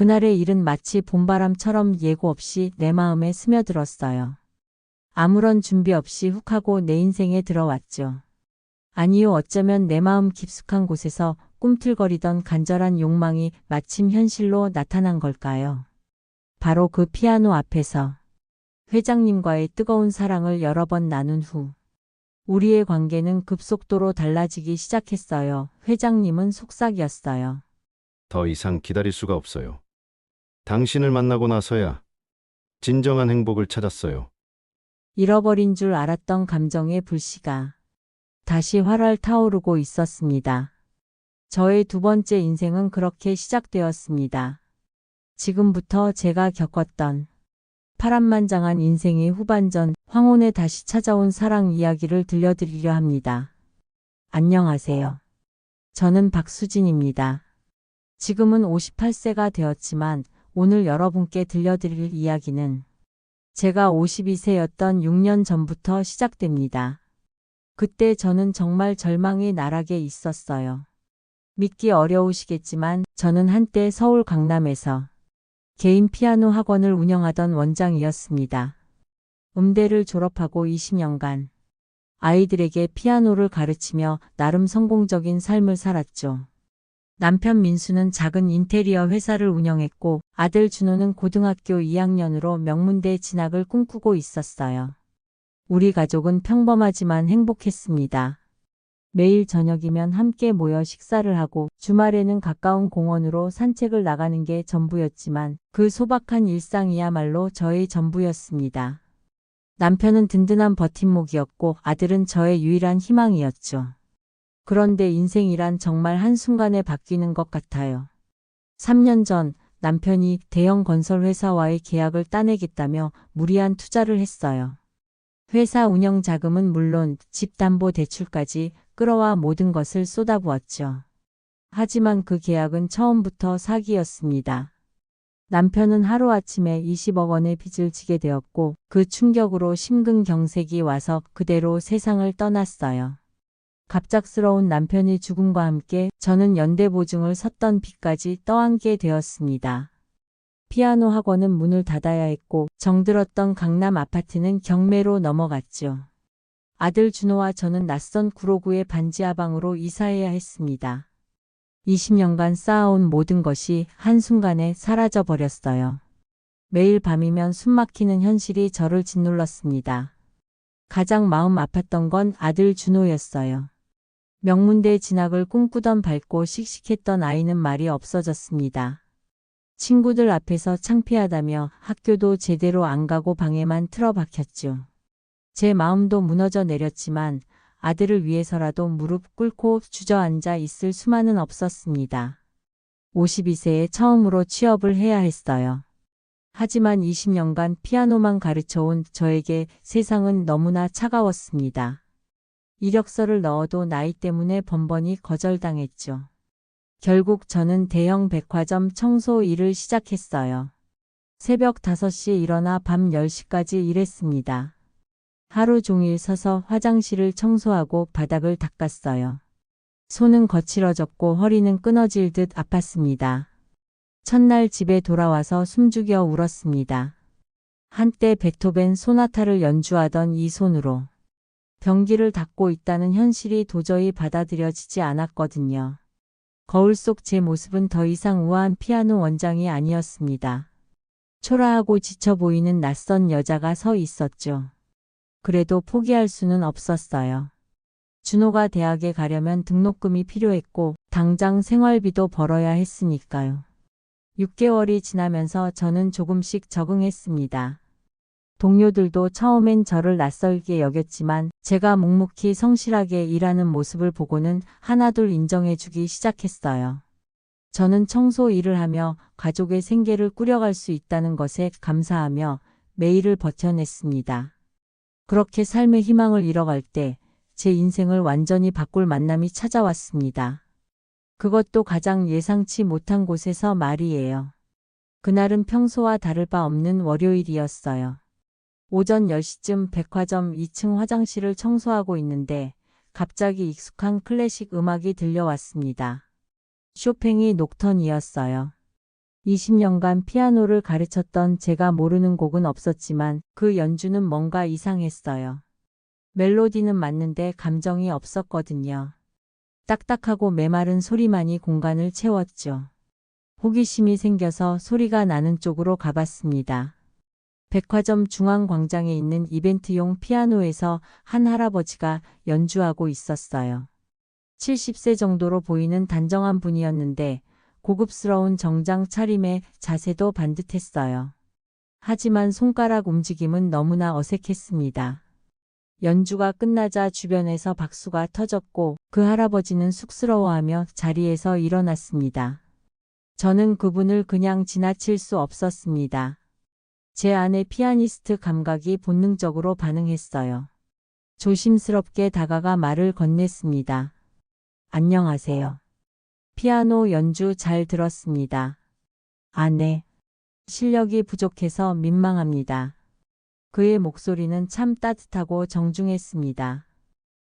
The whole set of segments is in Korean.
그날의 일은 마치 봄바람처럼 예고 없이 내 마음에 스며들었어요. 아무런 준비 없이 훅 하고 내 인생에 들어왔죠. 아니요, 어쩌면 내 마음 깊숙한 곳에서 꿈틀거리던 간절한 욕망이 마침 현실로 나타난 걸까요? 바로 그 피아노 앞에서 회장님과의 뜨거운 사랑을 여러 번 나눈 후 우리의 관계는 급속도로 달라지기 시작했어요. 회장님은 속삭였어요. 더 이상 기다릴 수가 없어요. 당신을 만나고 나서야 진정한 행복을 찾았어요. 잃어버린 줄 알았던 감정의 불씨가 다시 활활 타오르고 있었습니다. 저의 두 번째 인생은 그렇게 시작되었습니다. 지금부터 제가 겪었던 파란만장한 인생의 후반전, 황혼에 다시 찾아온 사랑 이야기를 들려드리려 합니다. 안녕하세요. 저는 박수진입니다. 지금은 58세가 되었지만 오늘 여러분께 들려드릴 이야기는 제가 52세였던 6년 전부터 시작됩니다. 그때 저는 정말 절망의 나락에 있었어요. 믿기 어려우시겠지만 저는 한때 서울 강남에서 개인 피아노 학원을 운영하던 원장이었습니다. 음대를 졸업하고 20년간 아이들에게 피아노를 가르치며 나름 성공적인 삶을 살았죠. 남편 민수는 작은 인테리어 회사를 운영했고 아들 준호는 고등학교 2학년으로 명문대 진학을 꿈꾸고 있었어요. 우리 가족은 평범하지만 행복했습니다. 매일 저녁이면 함께 모여 식사를 하고 주말에는 가까운 공원으로 산책을 나가는 게 전부였지만 그 소박한 일상이야말로 저의 전부였습니다. 남편은 든든한 버팀목이었고 아들은 저의 유일한 희망이었죠. 그런데 인생이란 정말 한순간에 바뀌는 것 같아요. 3년 전 남편이 대형 건설 회사와의 계약을 따내겠다며 무리한 투자를 했어요. 회사 운영 자금은 물론 집 담보 대출까지 끌어와 모든 것을 쏟아부었죠. 하지만 그 계약은 처음부터 사기였습니다. 남편은 하루아침에 20억 원의 빚을 지게 되었고 그 충격으로 심근경색이 와서 그대로 세상을 떠났어요. 갑작스러운 남편의 죽음과 함께 저는 연대보증을 섰던 빚까지 떠안게 되었습니다. 피아노 학원은 문을 닫아야 했고 정들었던 강남 아파트는 경매로 넘어갔죠. 아들 준호와 저는 낯선 구로구의 반지하방으로 이사해야 했습니다. 20년간 쌓아온 모든 것이 한순간에 사라져 버렸어요. 매일 밤이면 숨막히는 현실이 저를 짓눌렀습니다. 가장 마음 아팠던 건 아들 준호였어요. 명문대 진학을 꿈꾸던 밝고 씩씩했던 아이는 말이 없어졌습니다. 친구들 앞에서 창피하다며 학교도 제대로 안 가고 방에만 틀어박혔죠. 제 마음도 무너져 내렸지만 아들을 위해서라도 무릎 꿇고 주저앉아 있을 수만은 없었습니다. 52세에 처음으로 취업을 해야 했어요. 하지만 20년간 피아노만 가르쳐온 저에게 세상은 너무나 차가웠습니다. 이력서를 넣어도 나이 때문에 번번이 거절당했죠. 결국 저는 대형 백화점 청소 일을 시작했어요. 새벽 5시에 일어나 밤 10시까지 일했습니다. 하루 종일 서서 화장실을 청소하고 바닥을 닦았어요. 손은 거칠어졌고 허리는 끊어질 듯 아팠습니다. 첫날 집에 돌아와서 숨죽여 울었습니다. 한때 베토벤 소나타를 연주하던 이 손으로 변기를 닦고 있다는 현실이 도저히 받아들여지지 않았거든요. 거울 속 제 모습은 더 이상 우아한 피아노 원장이 아니었습니다. 초라하고 지쳐 보이는 낯선 여자가 서 있었죠. 그래도 포기할 수는 없었어요. 준호가 대학에 가려면 등록금이 필요했고 당장 생활비도 벌어야 했으니까요. 6개월이 지나면서 저는 조금씩 적응했습니다. 동료들도 처음엔 저를 낯설게 여겼지만 제가 묵묵히 성실하게 일하는 모습을 보고는 하나둘 인정해주기 시작했어요. 저는 청소 일을 하며 가족의 생계를 꾸려갈 수 있다는 것에 감사하며 매일을 버텨냈습니다. 그렇게 삶의 희망을 잃어갈 때 제 인생을 완전히 바꿀 만남이 찾아왔습니다. 그것도 가장 예상치 못한 곳에서 말이에요. 그날은 평소와 다를 바 없는 월요일이었어요. 오전 10시쯤 백화점 2층 화장실을 청소하고 있는데 갑자기 익숙한 클래식 음악이 들려왔습니다. 쇼팽이 녹턴이었어요. 20년간 피아노를 가르쳤던 제가 모르는 곡은 없었지만 그 연주는 뭔가 이상했어요. 멜로디는 맞는데 감정이 없었거든요. 딱딱하고 메마른 소리만이 공간을 채웠죠. 호기심이 생겨서 소리가 나는 쪽으로 가봤습니다. 백화점 중앙광장에 있는 이벤트용 피아노에서 한 할아버지가 연주하고 있었어요. 70세 정도로 보이는 단정한 분이었는데 고급스러운 정장 차림에 자세도 반듯했어요. 하지만 손가락 움직임은 너무나 어색했습니다. 연주가 끝나자 주변에서 박수가 터졌고 그 할아버지는 쑥스러워하며 자리에서 일어났습니다. 저는 그분을 그냥 지나칠 수 없었습니다. 제 안의 피아니스트 감각이 본능적으로 반응했어요. 조심스럽게 다가가 말을 건넸습니다. 안녕하세요. 피아노 연주 잘 들었습니다. 아, 네. 실력이 부족해서 민망합니다. 그의 목소리는 참 따뜻하고 정중했습니다.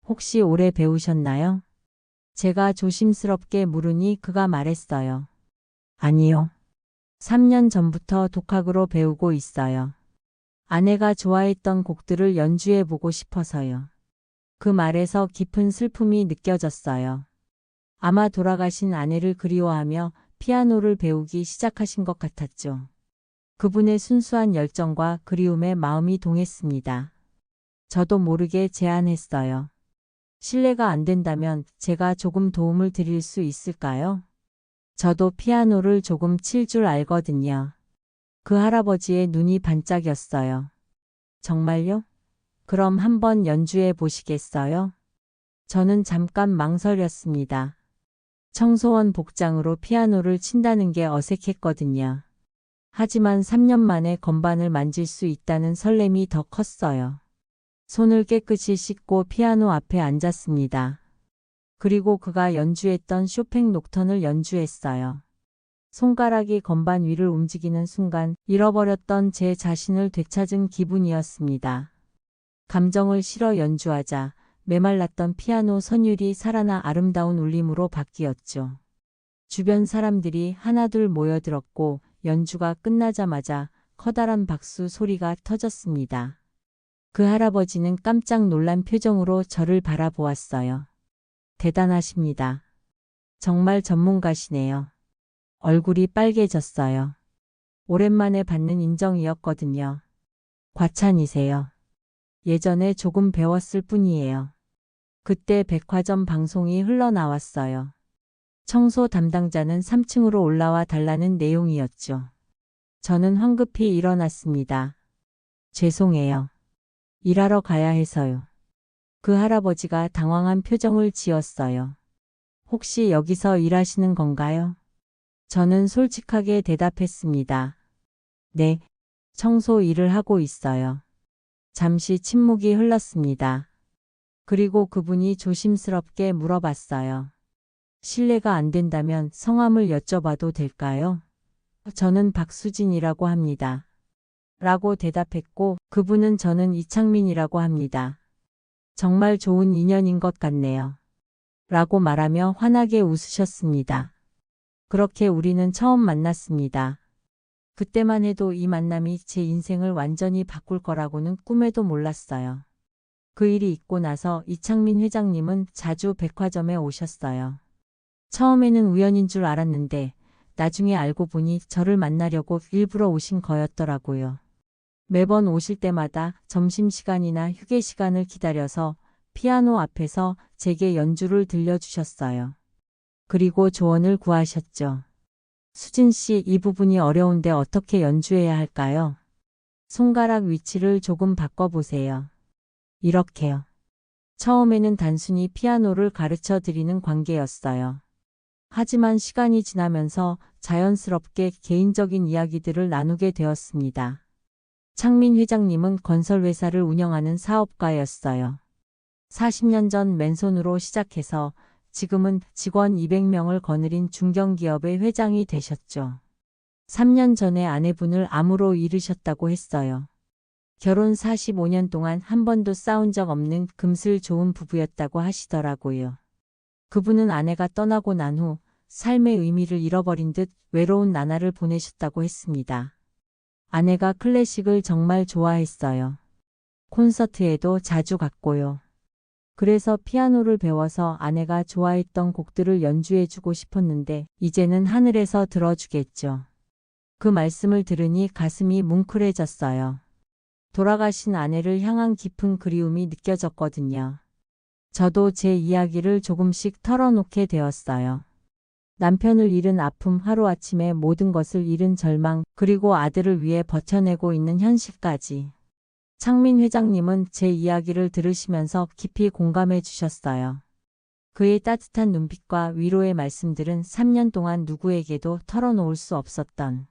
혹시 오래 배우셨나요? 제가 조심스럽게 물으니 그가 말했어요. 아니요. 3년 전부터 독학으로 배우고 있어요. 아내가 좋아했던 곡들을 연주해 보고 싶어서요. 그 말에서 깊은 슬픔이 느껴졌어요. 아마 돌아가신 아내를 그리워하며 피아노를 배우기 시작하신 것 같았죠. 그분의 순수한 열정과 그리움에 마음이 동했습니다. 저도 모르게 제안했어요. 실례가 안 된다면 제가 조금 도움을 드릴 수 있을까요? 저도 피아노를 조금 칠 줄 알거든요. 그 할아버지의 눈이 반짝였어요. 정말요? 그럼 한번 연주해 보시겠어요? 저는 잠깐 망설였습니다. 청소원 복장으로 피아노를 친다는 게 어색했거든요. 하지만 3년 만에 건반을 만질 수 있다는 설렘이 더 컸어요. 손을 깨끗이 씻고 피아노 앞에 앉았습니다. 그리고 그가 연주했던 쇼팽 녹턴을 연주했어요. 손가락이 건반 위를 움직이는 순간 잃어버렸던 제 자신을 되찾은 기분이었습니다. 감정을 실어 연주하자 메말랐던 피아노 선율이 살아나 아름다운 울림으로 바뀌었죠. 주변 사람들이 하나둘 모여들었고 연주가 끝나자마자 커다란 박수 소리가 터졌습니다. 그 할아버지는 깜짝 놀란 표정으로 저를 바라보았어요. 대단하십니다. 정말 전문가시네요. 얼굴이 빨개졌어요. 오랜만에 받는 인정이었거든요. 과찬이세요. 예전에 조금 배웠을 뿐이에요. 그때 백화점 방송이 흘러나왔어요. 청소 담당자는 3층으로 올라와 달라는 내용이었죠. 저는 황급히 일어났습니다. 죄송해요. 일하러 가야 해서요. 그 할아버지가 당황한 표정을 지었어요. 혹시 여기서 일하시는 건가요? 저는 솔직하게 대답했습니다. 네, 청소 일을 하고 있어요. 잠시 침묵이 흘렀습니다. 그리고 그분이 조심스럽게 물어봤어요. 실례가 안 된다면 성함을 여쭤봐도 될까요? 저는 박수진이라고 합니다. 라고 대답했고 그분은 저는 이창민이라고 합니다. 정말 좋은 인연인 것 같네요. 라고 말하며 환하게 웃으셨습니다. 그렇게 우리는 처음 만났습니다. 그때만 해도 이 만남이 제 인생을 완전히 바꿀 거라고는 꿈에도 몰랐어요. 그 일이 있고 나서 이창민 회장님은 자주 백화점에 오셨어요. 처음에는 우연인 줄 알았는데 나중에 알고 보니 저를 만나려고 일부러 오신 거였더라고요. 매번 오실 때마다 점심시간이나 휴게시간을 기다려서 피아노 앞에서 제게 연주를 들려주셨어요. 그리고 조언을 구하셨죠. 수진 씨, 이 부분이 어려운데 어떻게 연주해야 할까요? 손가락 위치를 조금 바꿔보세요. 이렇게요. 처음에는 단순히 피아노를 가르쳐 드리는 관계였어요. 하지만 시간이 지나면서 자연스럽게 개인적인 이야기들을 나누게 되었습니다. 창민 회장님은 건설회사를 운영하는 사업가였어요. 40년 전 맨손으로 시작해서 지금은 직원 200명을 거느린 중견기업의 회장이 되셨죠. 3년 전에 아내분을 암으로 잃으셨다고 했어요. 결혼 45년 동안 한 번도 싸운 적 없는 금슬 좋은 부부였다고 하시더라고요. 그분은 아내가 떠나고 난 후 삶의 의미를 잃어버린 듯 외로운 나날을 보내셨다고 했습니다. 아내가 클래식을 정말 좋아했어요. 콘서트에도 자주 갔고요. 그래서 피아노를 배워서 아내가 좋아했던 곡들을 연주해주고 싶었는데 이제는 하늘에서 들어주겠죠. 그 말씀을 들으니 가슴이 뭉클해졌어요. 돌아가신 아내를 향한 깊은 그리움이 느껴졌거든요. 저도 제 이야기를 조금씩 털어놓게 되었어요. 남편을 잃은 아픔, 하루아침에 모든 것을 잃은 절망, 그리고 아들을 위해 버텨내고 있는 현실까지. 창민 회장님은 제 이야기를 들으시면서 깊이 공감해 주셨어요. 그의 따뜻한 눈빛과 위로의 말씀들은 3년 동안 누구에게도 털어놓을 수 없었던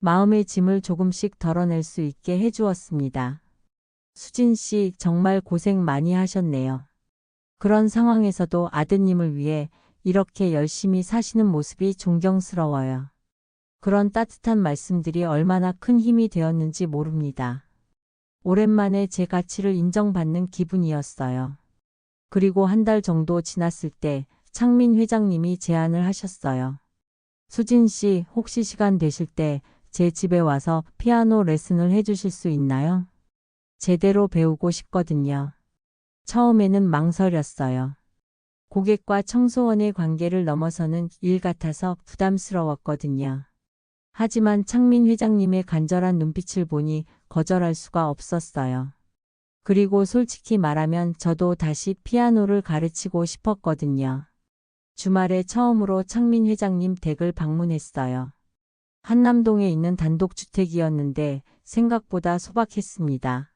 마음의 짐을 조금씩 덜어낼 수 있게 해주었습니다. 수진 씨, 정말 고생 많이 하셨네요. 그런 상황에서도 아드님을 위해 이렇게 열심히 사시는 모습이 존경스러워요. 그런 따뜻한 말씀들이 얼마나 큰 힘이 되었는지 모릅니다. 오랜만에 제 가치를 인정받는 기분이었어요. 그리고 한 달 정도 지났을 때 창민 회장님이 제안을 하셨어요. 수진 씨, 혹시 시간 되실 때 제 집에 와서 피아노 레슨을 해주실 수 있나요? 제대로 배우고 싶거든요. 처음에는 망설였어요. 고객과 청소원의 관계를 넘어서는 일 같아서 부담스러웠거든요. 하지만 창민 회장님의 간절한 눈빛을 보니 거절할 수가 없었어요. 그리고 솔직히 말하면 저도 다시 피아노를 가르치고 싶었거든요. 주말에 처음으로 창민 회장님 댁을 방문했어요. 한남동에 있는 단독주택이었는데 생각보다 소박했습니다.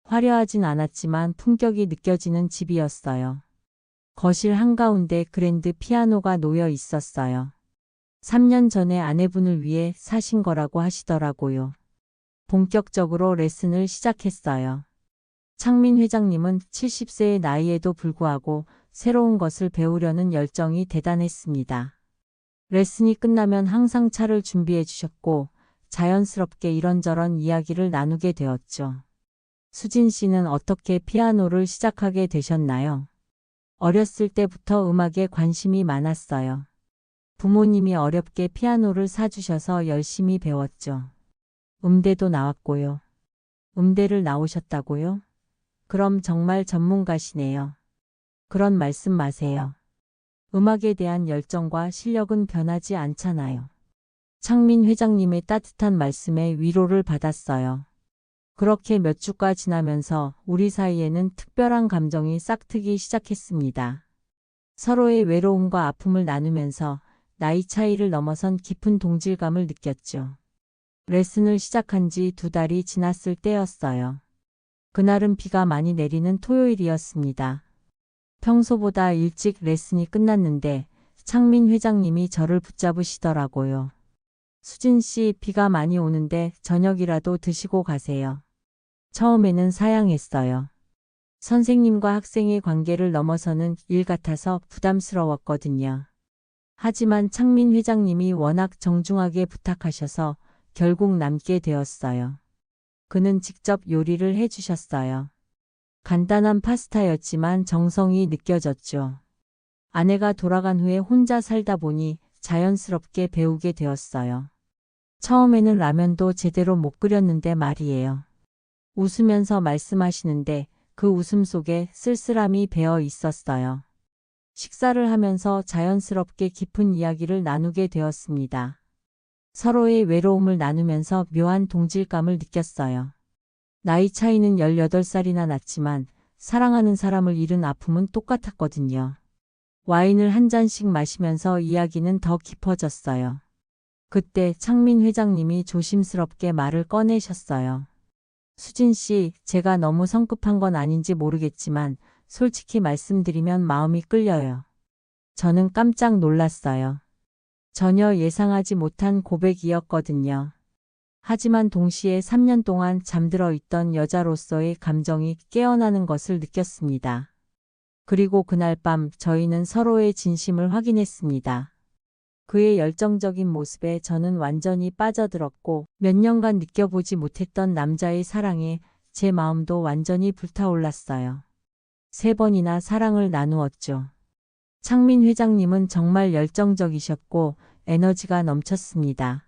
화려하진 않았지만 품격이 느껴지는 집이었어요. 거실 한가운데 그랜드 피아노가 놓여 있었어요. 3년 전에 아내분을 위해 사신 거라고 하시더라고요. 본격적으로 레슨을 시작했어요. 창민 회장님은 70세의 나이에도 불구하고 새로운 것을 배우려는 열정이 대단했습니다. 레슨이 끝나면 항상 차를 준비해 주셨고 자연스럽게 이런저런 이야기를 나누게 되었죠. 수진 씨는 어떻게 피아노를 시작하게 되셨나요? 어렸을 때부터 음악에 관심이 많았어요. 부모님이 어렵게 피아노를 사주셔서 열심히 배웠죠. 음대도 나왔고요. 음대를 나오셨다고요? 그럼 정말 전문가시네요. 그런 말씀 마세요. 음악에 대한 열정과 실력은 변하지 않잖아요. 창민 회장님의 따뜻한 말씀에 위로를 받았어요. 그렇게 몇 주가 지나면서 우리 사이에는 특별한 감정이 싹트기 시작했습니다. 서로의 외로움과 아픔을 나누면서 나이 차이를 넘어선 깊은 동질감을 느꼈죠. 레슨을 시작한 지 2달이 지났을 때였어요. 그날은 비가 많이 내리는 토요일이었습니다. 평소보다 일찍 레슨이 끝났는데 창민 회장님이 저를 붙잡으시더라고요. 수진 씨, 비가 많이 오는데 저녁이라도 드시고 가세요. 처음에는 사양했어요. 선생님과 학생의 관계를 넘어서는 일 같아서 부담스러웠거든요. 하지만 창민 회장님이 워낙 정중하게 부탁하셔서 결국 남게 되었어요. 그는 직접 요리를 해주셨어요. 간단한 파스타였지만 정성이 느껴졌죠. 아내가 돌아간 후에 혼자 살다 보니 자연스럽게 배우게 되었어요. 처음에는 라면도 제대로 못 끓였는데 말이에요. 웃으면서 말씀하시는데 그 웃음 속에 쓸쓸함이 배어 있었어요. 식사를 하면서 자연스럽게 깊은 이야기를 나누게 되었습니다. 서로의 외로움을 나누면서 묘한 동질감을 느꼈어요. 나이 차이는 18살이나 났지만 사랑하는 사람을 잃은 아픔은 똑같았거든요. 와인을 한 잔씩 마시면서 이야기는 더 깊어졌어요. 그때 창민 회장님이 조심스럽게 말을 꺼내셨어요. 수진 씨, 제가 너무 성급한 건 아닌지 모르겠지만 솔직히 말씀드리면 마음이 끌려요. 저는 깜짝 놀랐어요. 전혀 예상하지 못한 고백이었거든요. 하지만 동시에 3년 동안 잠들어 있던 여자로서의 감정이 깨어나는 것을 느꼈습니다. 그리고 그날 밤 저희는 서로의 진심을 확인했습니다. 그의 열정적인 모습에 저는 완전히 빠져들었고 몇 년간 느껴보지 못했던 남자의 사랑에 제 마음도 완전히 불타올랐어요. 3번이나 사랑을 나누었죠. 창민 회장님은 정말 열정적이셨고 에너지가 넘쳤습니다.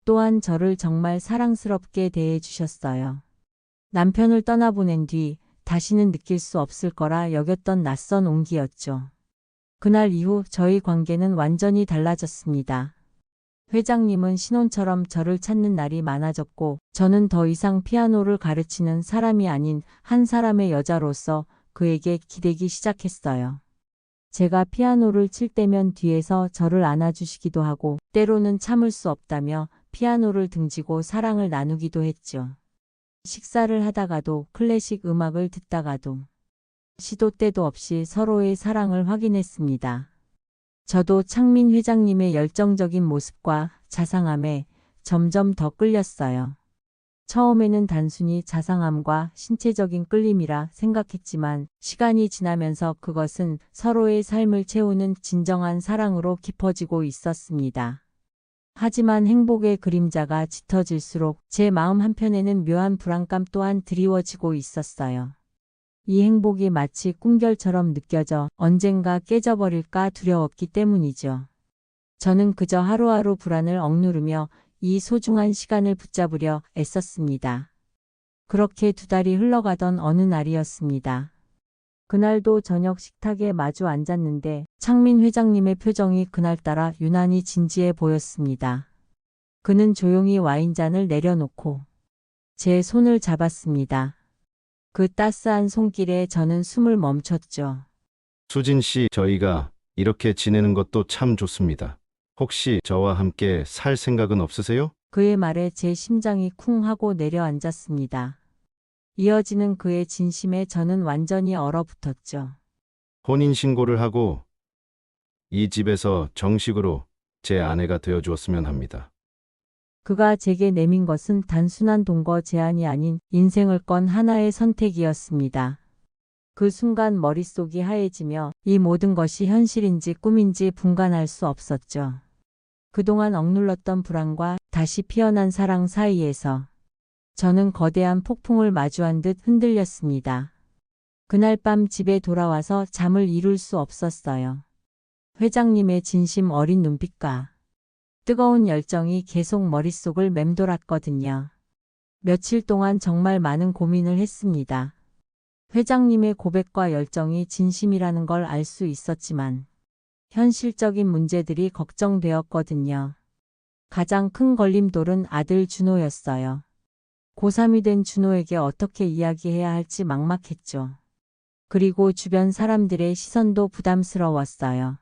또한 저를 정말 사랑스럽게 대해 주셨어요. 남편을 떠나보낸 뒤 다시는 느낄 수 없을 거라 여겼던 낯선 온기였죠. 그날 이후 저희 관계는 완전히 달라졌습니다. 회장님은 신혼처럼 저를 찾는 날이 많아졌고, 저는 더 이상 피아노를 가르치는 사람이 아닌 한 사람의 여자로서 그에게 기대기 시작했어요. 제가 피아노를 칠 때면 뒤에서 저를 안아주시기도 하고, 때로는 참을 수 없다며 피아노를 등지고 사랑을 나누기도 했죠. 식사를 하다가도 클래식 음악을 듣다가도 시도 때도 없이 서로의 사랑을 확인했습니다. 저도 창민 회장님의 열정적인 모습과 자상함에 점점 더 끌렸어요. 처음에는 단순히 자상함과 신체적인 끌림이라 생각했지만 시간이 지나면서 그것은 서로의 삶을 채우는 진정한 사랑으로 깊어지고 있었습니다. 하지만 행복의 그림자가 짙어질수록 제 마음 한편에는 묘한 불안감 또한 드리워지고 있었어요. 이 행복이 마치 꿈결처럼 느껴져 언젠가 깨져버릴까 두려웠기 때문이죠. 저는 그저 하루하루 불안을 억누르며 이 소중한 시간을 붙잡으려 애썼습니다. 그렇게 2달이 흘러가던 어느 날이었습니다. 그날도 저녁 식탁에 마주 앉았는데 창민 회장님의 표정이 그날따라 유난히 진지해 보였습니다. 그는 조용히 와인잔을 내려놓고 제 손을 잡았습니다. 그 따스한 손길에 저는 숨을 멈췄죠. 수진 씨, 저희가 이렇게 지내는 것도 참 좋습니다. 혹시 저와 함께 살 생각은 없으세요? 그의 말에 제 심장이 쿵 하고 내려앉았습니다. 이어지는 그의 진심에 저는 완전히 얼어붙었죠. 혼인신고를 하고 이 집에서 정식으로 제 아내가 되어 주었으면 합니다. 그가 제게 내민 것은 단순한 동거 제안이 아닌 인생을 건 하나의 선택이었습니다. 그 순간 머릿속이 하얘지며 이 모든 것이 현실인지 꿈인지 분간할 수 없었죠. 그동안 억눌렀던 불안과 다시 피어난 사랑 사이에서 저는 거대한 폭풍을 마주한 듯 흔들렸습니다. 그날 밤 집에 돌아와서 잠을 이룰 수 없었어요. 회장님의 진심 어린 눈빛과 뜨거운 열정이 계속 머릿속을 맴돌았거든요. 며칠 동안 정말 많은 고민을 했습니다. 회장님의 고백과 열정이 진심이라는 걸 알 수 있었지만 현실적인 문제들이 걱정되었거든요. 가장 큰 걸림돌은 아들 준호였어요. 고3이 된 준호에게 어떻게 이야기해야 할지 막막했죠. 그리고 주변 사람들의 시선도 부담스러웠어요.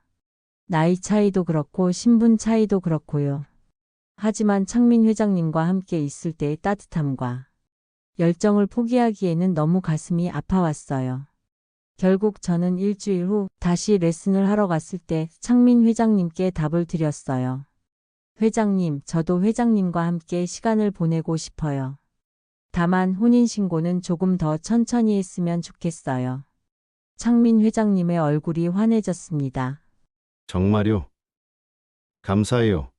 나이 차이도 그렇고 신분 차이도 그렇고요. 하지만 창민 회장님과 함께 있을 때의 따뜻함과 열정을 포기하기에는 너무 가슴이 아파왔어요. 결국 저는 일주일 후 다시 레슨을 하러 갔을 때 창민 회장님께 답을 드렸어요. 회장님, 저도 회장님과 함께 시간을 보내고 싶어요. 다만 혼인신고는 조금 더 천천히 했으면 좋겠어요. 창민 회장님의 얼굴이 환해졌습니다. 정말요? 감사해요.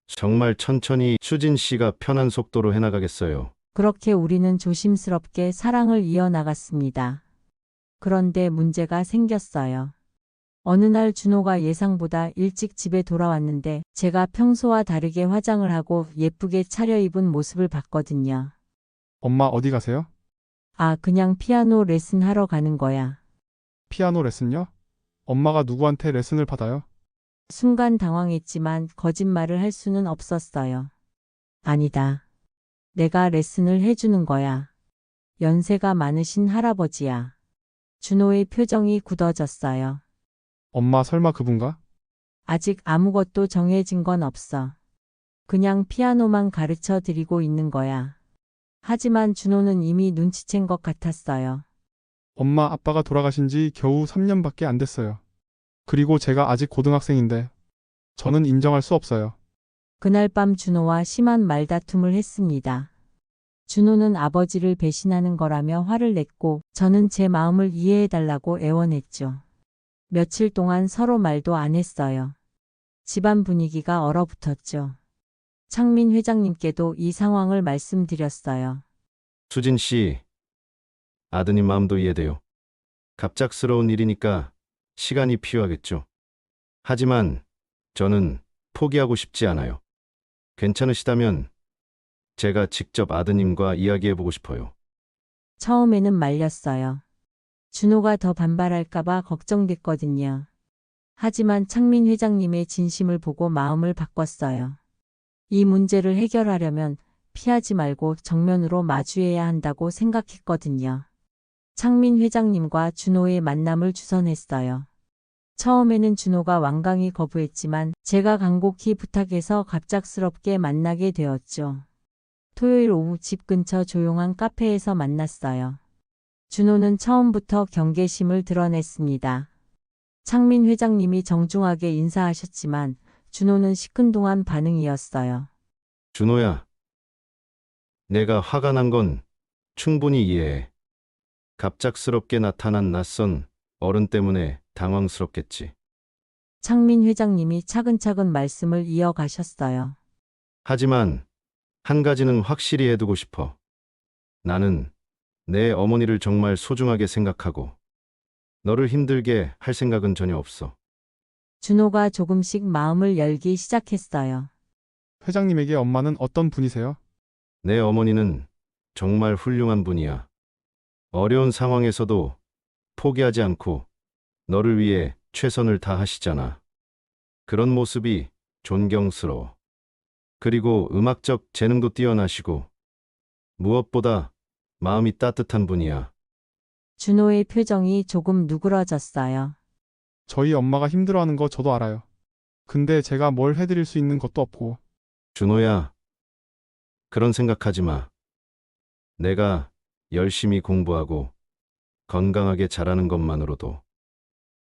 정말 천천히 수진 씨가 편한 속도로 해나가겠어요. 그렇게 우리는 조심스럽게 사랑을 이어나갔습니다. 그런데 문제가 생겼어요. 어느 날 준호가 예상보다 일찍 집에 돌아왔는데 제가 평소와 다르게 화장을 하고 예쁘게 차려입은 모습을 봤거든요. 엄마 어디 가세요? 아, 그냥 피아노 레슨 하러 가는 거야. 피아노 레슨요? 엄마가 누구한테 레슨을 받아요? 순간 당황했지만 거짓말을 할 수는 없었어요. 아니다. 내가 레슨을 해주는 거야. 연세가 많으신 할아버지야. 준호의 표정이 굳어졌어요. 엄마 설마 그분가? 아직 아무것도 정해진 건 없어. 그냥 피아노만 가르쳐 드리고 있는 거야. 하지만 준호는 이미 눈치챈 것 같았어요. 엄마 아빠가 돌아가신 지 겨우 3년밖에 안 됐어요. 그리고 제가 아직 고등학생인데 저는 인정할 수 없어요. 그날 밤 준호와 심한 말다툼을 했습니다. 준호는 아버지를 배신하는 거라며 화를 냈고 저는 제 마음을 이해해달라고 애원했죠. 며칠 동안 서로 말도 안 했어요. 집안 분위기가 얼어붙었죠. 창민 회장님께도 이 상황을 말씀드렸어요. 수진 씨, 아드님 마음도 이해돼요. 갑작스러운 일이니까 시간이 필요하겠죠. 하지만 저는 포기하고 싶지 않아요. 괜찮으시다면 제가 직접 아드님과 이야기해보고 싶어요. 처음에는 말렸어요. 준호가 더 반발할까봐 걱정됐거든요. 하지만 창민 회장님의 진심을 보고 마음을 바꿨어요. 이 문제를 해결하려면 피하지 말고 정면으로 마주해야 한다고 생각했거든요. 창민 회장님과 준호의 만남을 주선했어요. 처음에는 준호가 완강히 거부했지만 제가 간곡히 부탁해서 갑작스럽게 만나게 되었죠. 토요일 오후 집 근처 조용한 카페에서 만났어요. 준호는 처음부터 경계심을 드러냈습니다. 창민 회장님이 정중하게 인사하셨지만 준호는 시큰둥한 반응이었어요. 준호야, 내가 화가 난 건 충분히 이해해. 갑작스럽게 나타난 낯선 어른 때문에 당황스럽겠지. 창민 회장님이 차근차근 말씀을 이어가셨어요. 하지만 한 가지는 확실히 해두고 싶어. 나는 내 어머니를 정말 소중하게 생각하고 너를 힘들게 할 생각은 전혀 없어. 준호가 조금씩 마음을 열기 시작했어요. 회장님에게 엄마는 어떤 분이세요? 내 어머니는 정말 훌륭한 분이야. 어려운 상황에서도 포기하지 않고 너를 위해 최선을 다하시잖아. 그런 모습이 존경스러워. 그리고 음악적 재능도 뛰어나시고 무엇보다 마음이 따뜻한 분이야. 준호의 표정이 조금 누그러졌어요. 저희 엄마가 힘들어하는 거 저도 알아요. 근데 제가 뭘 해드릴 수 있는 것도 없고. 준호야, 그런 생각하지 마. 내가 열심히 공부하고 건강하게 자라는 것만으로도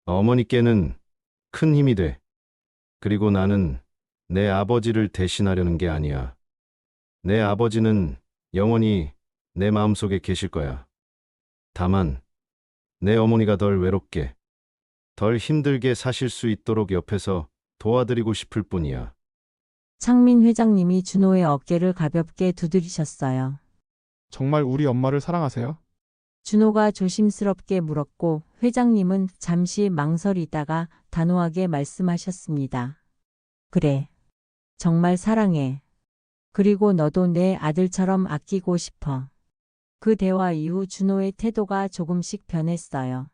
어머니께는 큰 힘이 돼. 그리고 나는 내 아버지를 대신하려는 게 아니야. 내 아버지는 영원히 내 마음속에 계실 거야. 다만 내 어머니가 덜 외롭게, 덜 힘들게 사실 수 있도록 옆에서 도와드리고 싶을 뿐이야. 창민 회장님이 준호의 어깨를 가볍게 두드리셨어요. 정말 우리 엄마를 사랑하세요? 준호가 조심스럽게 물었고 회장님은 잠시 망설이다가 단호하게 말씀하셨습니다. 그래. 정말 사랑해. 그리고 너도 내 아들처럼 아끼고 싶어. 그 대화 이후 준호의 태도가 조금씩 변했어요.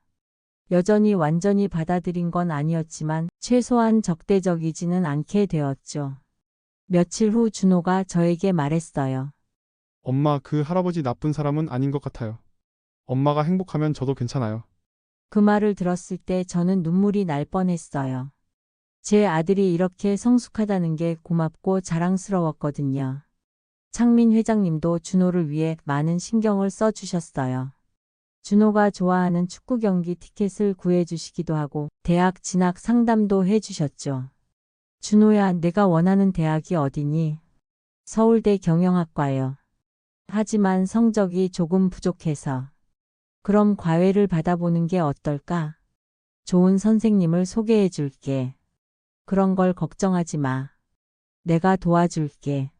여전히 완전히 받아들인 건 아니었지만 최소한 적대적이지는 않게 되었죠. 며칠 후 준호가 저에게 말했어요. 엄마, 그 할아버지 나쁜 사람은 아닌 것 같아요. 엄마가 행복하면 저도 괜찮아요. 그 말을 들었을 때 저는 눈물이 날 뻔했어요. 제 아들이 이렇게 성숙하다는 게 고맙고 자랑스러웠거든요. 창민 회장님도 준호를 위해 많은 신경을 써주셨어요. 준호가 좋아하는 축구 경기 티켓을 구해주시기도 하고 대학 진학 상담도 해주셨죠. 준호야, 내가 원하는 대학이 어디니? 서울대 경영학과요. 하지만 성적이 조금 부족해서. 그럼 과외를 받아보는 게 어떨까? 좋은 선생님을 소개해 줄게. 그런 걸 걱정하지 마. 내가 도와줄게.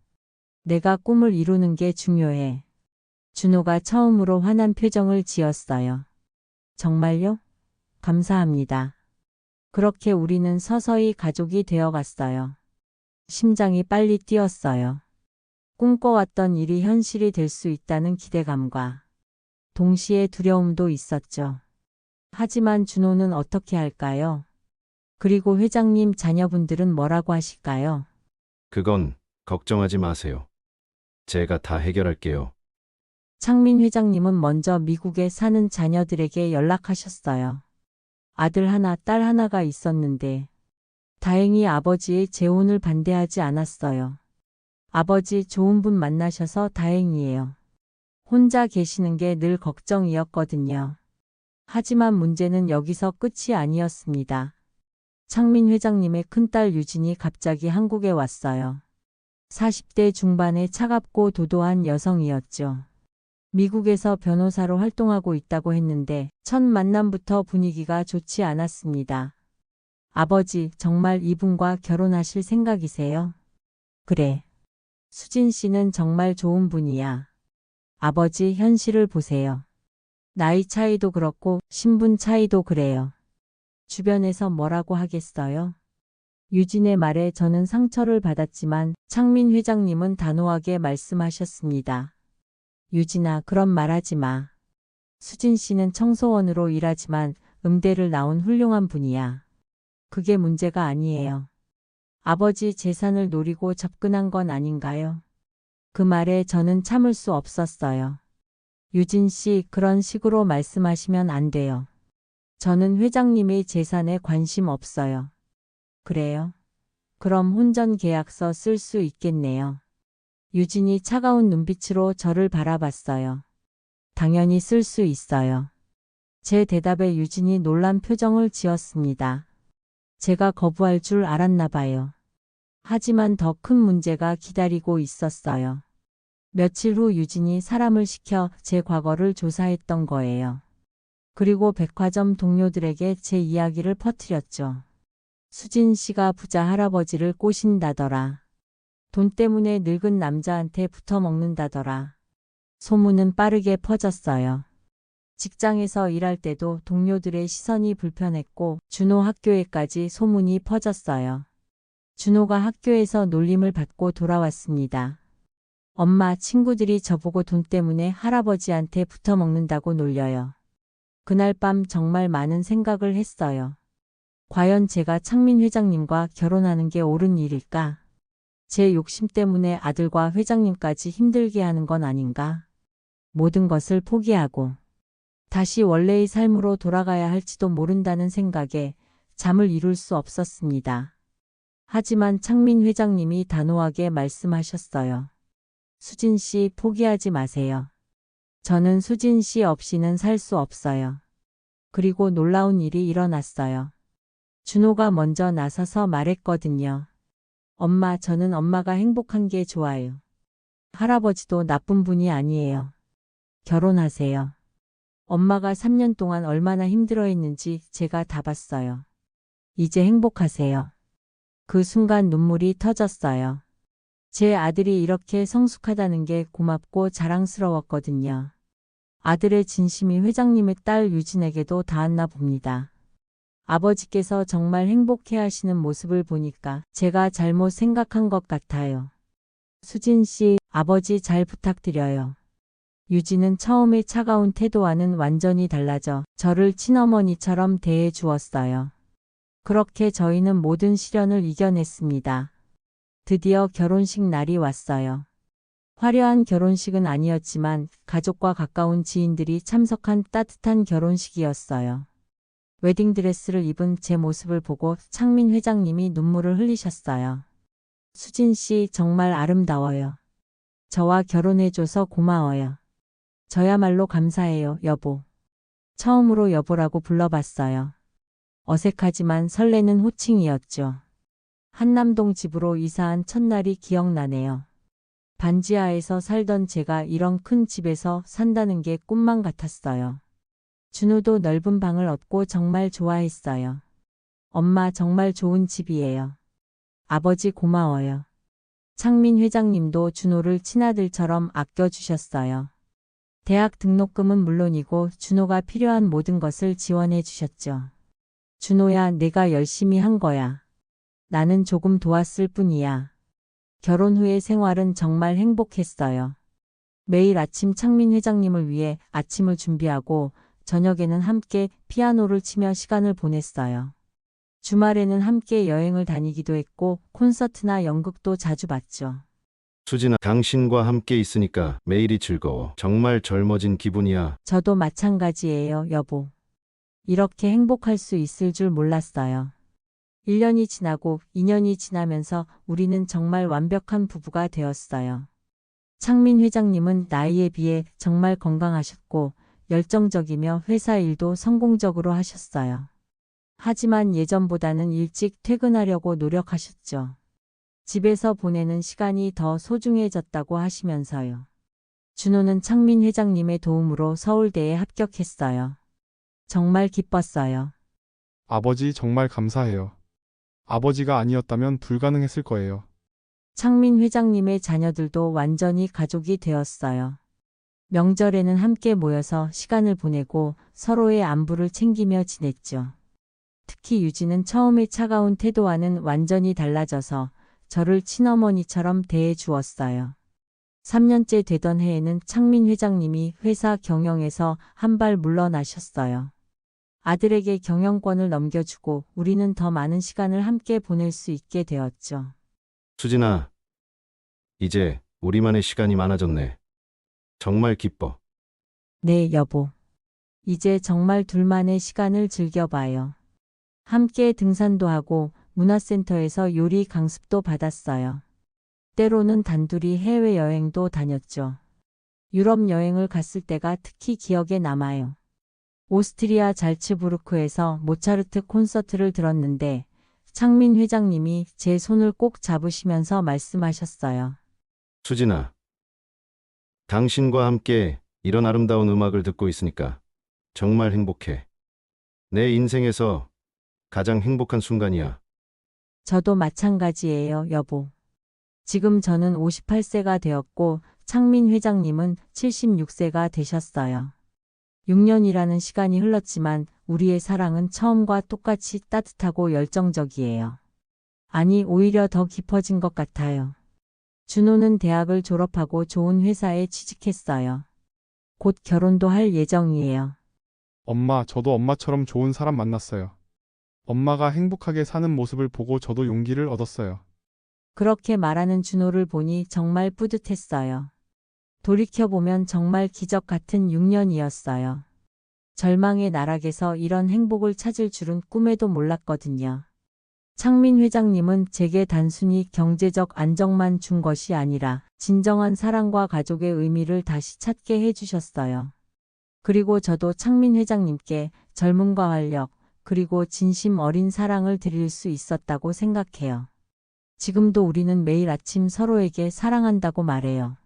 내가 꿈을 이루는 게 중요해. 준호가 처음으로 환한 표정을 지었어요. 정말요? 감사합니다. 그렇게 우리는 서서히 가족이 되어갔어요. 심장이 빨리 뛰었어요. 꿈꿔왔던 일이 현실이 될 수 있다는 기대감과 동시에 두려움도 있었죠. 하지만 준호는 어떻게 할까요? 그리고 회장님 자녀분들은 뭐라고 하실까요? 그건 걱정하지 마세요. 제가 다 해결할게요. 창민 회장님은 먼저 미국에 사는 자녀들에게 연락하셨어요. 아들 하나, 딸 하나가 있었는데 다행히 아버지의 재혼을 반대하지 않았어요. 아버지 좋은 분 만나셔서 다행이에요. 혼자 계시는 게 늘 걱정이었거든요. 하지만 문제는 여기서 끝이 아니었습니다. 창민 회장님의 큰딸 유진이 갑자기 한국에 왔어요. 40대 중반의 차갑고 도도한 여성이었죠. 미국에서 변호사로 활동하고 있다고 했는데 첫 만남부터 분위기가 좋지 않았습니다. 아버지, 정말 이분과 결혼하실 생각이세요? 그래. 수진 씨는 정말 좋은 분이야. 아버지, 현실을 보세요. 나이 차이도 그렇고 신분 차이도 그래요. 주변에서 뭐라고 하겠어요? 유진의 말에 저는 상처를 받았지만 창민 회장님은 단호하게 말씀하셨습니다. 유진아, 그런 말 하지 마. 수진 씨는 청소원으로 일하지만 음대를 나온 훌륭한 분이야. 그게 문제가 아니에요. 아버지 재산을 노리고 접근한 건 아닌가요? 그 말에 저는 참을 수 없었어요. 유진 씨, 그런 식으로 말씀하시면 안 돼요. 저는 회장님의 재산에 관심 없어요. 그래요? 그럼 혼전 계약서 쓸 수 있겠네요. 유진이 차가운 눈빛으로 저를 바라봤어요. 당연히 쓸 수 있어요. 제 대답에 유진이 놀란 표정을 지었습니다. 제가 거부할 줄 알았나 봐요. 하지만 더 큰 문제가 기다리고 있었어요. 며칠 후 유진이 사람을 시켜 제 과거를 조사했던 거예요. 그리고 백화점 동료들에게 제 이야기를 퍼뜨렸죠. 수진 씨가 부자 할아버지를 꼬신다더라. 돈 때문에 늙은 남자한테 붙어 먹는다더라. 소문은 빠르게 퍼졌어요. 직장에서 일할 때도 동료들의 시선이 불편했고 준호 학교에까지 소문이 퍼졌어요. 준호가 학교에서 놀림을 받고 돌아왔습니다. 엄마, 친구들이 저보고 돈 때문에 할아버지한테 붙어 먹는다고 놀려요. 그날 밤 정말 많은 생각을 했어요. 과연 제가 창민 회장님과 결혼하는 게 옳은 일일까? 제 욕심 때문에 아들과 회장님까지 힘들게 하는 건 아닌가? 모든 것을 포기하고 다시 원래의 삶으로 돌아가야 할지도 모른다는 생각에 잠을 이룰 수 없었습니다. 하지만 창민 회장님이 단호하게 말씀하셨어요. 수진 씨, 포기하지 마세요. 저는 수진 씨 없이는 살 수 없어요. 그리고 놀라운 일이 일어났어요. 준호가 먼저 나서서 말했거든요. 엄마, 저는 엄마가 행복한 게 좋아요. 할아버지도 나쁜 분이 아니에요. 결혼하세요. 엄마가 3년 동안 얼마나 힘들어했는지 제가 다 봤어요. 이제 행복하세요. 그 순간 눈물이 터졌어요. 제 아들이 이렇게 성숙하다는 게 고맙고 자랑스러웠거든요. 아들의 진심이 회장님의 딸 유진에게도 닿았나 봅니다. 아버지께서 정말 행복해 하시는 모습을 보니까 제가 잘못 생각한 것 같아요. 수진 씨, 아버지 잘 부탁드려요. 유진은 처음의 차가운 태도와는 완전히 달라져 저를 친어머니처럼 대해 주었어요. 그렇게 저희는 모든 시련을 이겨냈습니다. 드디어 결혼식 날이 왔어요. 화려한 결혼식은 아니었지만 가족과 가까운 지인들이 참석한 따뜻한 결혼식이었어요. 웨딩드레스를 입은 제 모습을 보고 창민 회장님이 눈물을 흘리셨어요. 수진 씨, 정말 아름다워요. 저와 결혼해줘서 고마워요. 저야말로 감사해요, 여보. 처음으로 여보라고 불러봤어요. 어색하지만 설레는 호칭이었죠. 한남동 집으로 이사한 첫날이 기억나네요. 반지하에서 살던 제가 이런 큰 집에서 산다는 게 꿈만 같았어요. 준호도 넓은 방을 얻고 정말 좋아했어요. 엄마, 정말 좋은 집이에요. 아버지 고마워요. 창민 회장님도 준호를 친아들처럼 아껴주셨어요. 대학 등록금은 물론이고 준호가 필요한 모든 것을 지원해 주셨죠. 준호야, 내가 열심히 한 거야. 나는 조금 도왔을 뿐이야. 결혼 후의 생활은 정말 행복했어요. 매일 아침 창민 회장님을 위해 아침을 준비하고 저녁에는 함께 피아노를 치며 시간을 보냈어요. 주말에는 함께 여행을 다니기도 했고 콘서트나 연극도 자주 봤죠. 수진아, 당신과 함께 있으니까 매일이 즐거워. 정말 젊어진 기분이야. 저도 마찬가지예요, 여보. 이렇게 행복할 수 있을 줄 몰랐어요. 1년이 지나고 2년이 지나면서 우리는 정말 완벽한 부부가 되었어요. 창민 회장님은 나이에 비해 정말 건강하셨고 열정적이며 회사 일도 성공적으로 하셨어요. 하지만 예전보다는 일찍 퇴근하려고 노력하셨죠. 집에서 보내는 시간이 더 소중해졌다고 하시면서요. 준호는 창민 회장님의 도움으로 서울대에 합격했어요. 정말 기뻤어요. 아버지 정말 감사해요. 아버지가 아니었다면 불가능했을 거예요. 창민 회장님의 자녀들도 완전히 가족이 되었어요. 명절에는 함께 모여서 시간을 보내고 서로의 안부를 챙기며 지냈죠. 특히 유진은 처음에 차가운 태도와는 완전히 달라져서 저를 친어머니처럼 대해 주었어요. 3년째 되던 해에는 창민 회장님이 회사 경영에서 한 발 물러나셨어요. 아들에게 경영권을 넘겨주고 우리는 더 많은 시간을 함께 보낼 수 있게 되었죠. 수진아, 이제 우리만의 시간이 많아졌네. 정말 기뻐. 네, 여보. 이제 정말 둘만의 시간을 즐겨봐요. 함께 등산도 하고 문화센터에서 요리 강습도 받았어요. 때로는 단둘이 해외여행도 다녔죠. 유럽 여행을 갔을 때가 특히 기억에 남아요. 오스트리아 잘츠부르크에서 모차르트 콘서트를 들었는데 창민 회장님이 제 손을 꼭 잡으시면서 말씀하셨어요. 수진아, 당신과 함께 이런 아름다운 음악을 듣고 있으니까 정말 행복해. 내 인생에서 가장 행복한 순간이야. 저도 마찬가지예요, 여보. 지금 저는 58세가 되었고 창민 회장님은 76세가 되셨어요. 6년이라는 시간이 흘렀지만 우리의 사랑은 처음과 똑같이 따뜻하고 열정적이에요. 아니, 오히려 더 깊어진 것 같아요. 준호는 대학을 졸업하고 좋은 회사에 취직했어요. 곧 결혼도 할 예정이에요. 엄마, 저도 엄마처럼 좋은 사람 만났어요. 엄마가 행복하게 사는 모습을 보고 저도 용기를 얻었어요. 그렇게 말하는 준호를 보니 정말 뿌듯했어요. 돌이켜보면 정말 기적 같은 6년이었어요. 절망의 나락에서 이런 행복을 찾을 줄은 꿈에도 몰랐거든요. 창민 회장님은 제게 단순히 경제적 안정만 준 것이 아니라 진정한 사랑과 가족의 의미를 다시 찾게 해주셨어요. 그리고 저도 창민 회장님께 젊음과 활력, 그리고 진심 어린 사랑을 드릴 수 있었다고 생각해요. 지금도 우리는 매일 아침 서로에게 사랑한다고 말해요.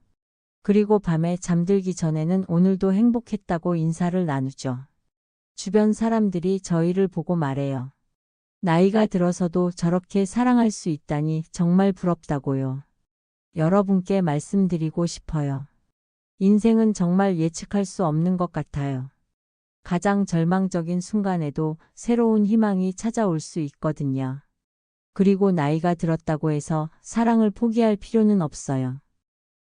그리고 밤에 잠들기 전에는 오늘도 행복했다고 인사를 나누죠. 주변 사람들이 저희를 보고 말해요. 나이가 들어서도 저렇게 사랑할 수 있다니 정말 부럽다고요. 여러분께 말씀드리고 싶어요. 인생은 정말 예측할 수 없는 것 같아요. 가장 절망적인 순간에도 새로운 희망이 찾아올 수 있거든요. 그리고 나이가 들었다고 해서 사랑을 포기할 필요는 없어요.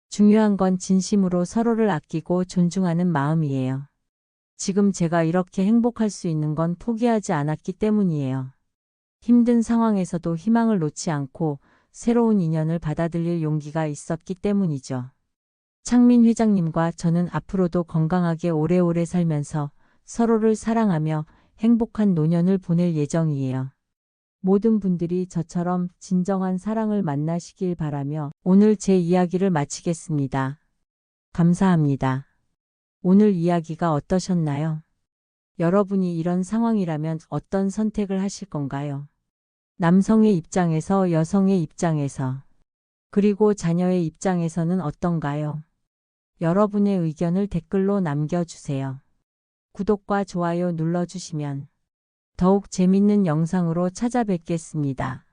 중요한 건 진심으로 서로를 아끼고 존중하는 마음이에요. 지금 제가 이렇게 행복할 수 있는 건 포기하지 않았기 때문이에요. 힘든 상황에서도 희망을 놓지 않고 새로운 인연을 받아들일 용기가 있었기 때문이죠. 창민 회장님과 저는 앞으로도 건강하게 오래오래 살면서 서로를 사랑하며 행복한 노년을 보낼 예정이에요. 모든 분들이 저처럼 진정한 사랑을 만나시길 바라며 오늘 제 이야기를 마치겠습니다. 감사합니다. 오늘 이야기가 어떠셨나요? 여러분이 이런 상황이라면 어떤 선택을 하실 건가요? 남성의 입장에서, 여성의 입장에서, 그리고 자녀의 입장에서는 어떤가요? 여러분의 의견을 댓글로 남겨주세요. 구독과 좋아요 눌러주시면 더욱 재밌는 영상으로 찾아뵙겠습니다.